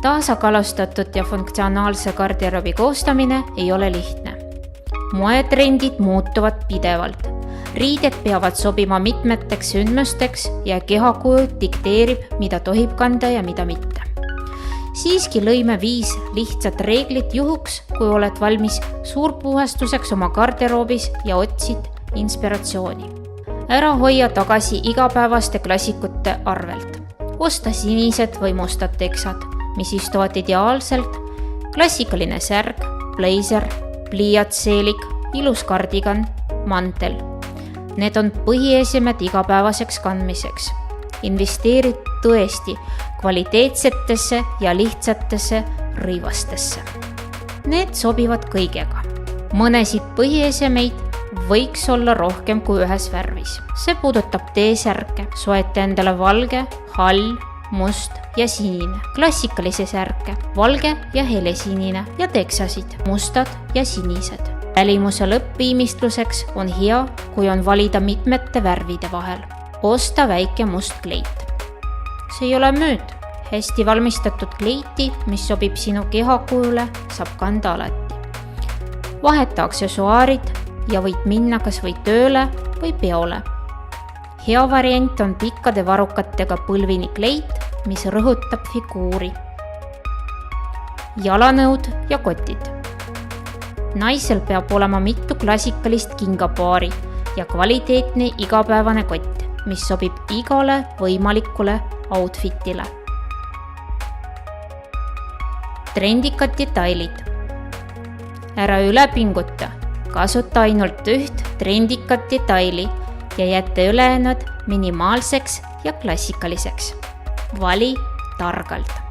Tasakaalustatud ja funktsionaalse garderoobi koostamine ei ole lihtne. Moetrendid muutuvad pidevalt. Riided peavad sobima mitmeteks sündmusteks ja kehakuju dikteerib, mida tohib kanda ja mida mitte. Siiski lõime 5 lihtsat reeglit juhuks, kui oled valmis suurpuhastuseks oma garderoobis ja otsid inspiratsiooni. Ära hoia tagasi igapäevaste klassikute arvelt. Osta sinised või mustad teksad, mis istuvad ideaalselt, klassikaline särg, bleiser, pliiatseelik, ilus kardigan, mantel. Need on põhiesemed igapäevaseks kandmiseks. Investeerid tõesti kvaliteetsetesse ja lihtsatesse rõivastesse. Need sobivad kõigega. Mõnesid põhiesemeid võiks olla rohkem kui ühes värvis. See puudutab T-särke, soeta endale valge, hall, must ja sinine, klassikalisi särke, valge ja helesinine ja teksasid, mustad ja sinised. Välimuse lõppviimistluseks on hea, kui on valida mitmete värvide vahel. Osta väike must kleit. See ei ole müüt. Hästi valmistatud kleiti, mis sobib sinu kehakujule, saab kanda alati. Vaheta aksessuaarid ja võid minna kas või tööle või peole. Hea variant on pikkade varukatega põlvini kleit, mis rõhutab figuuri. Jalanõud ja kotid. Naisel peab olema mitu klassikalist kingapaari ja kvaliteetne igapäevane kott, mis sobib igale võimalikule outfitile. Trendikad detailid. Ära üle pinguta, kasuta ainult üht trendikat detaili ja jätta ülejäänud minimaalseks ja klassikaliseks. Vali targalt.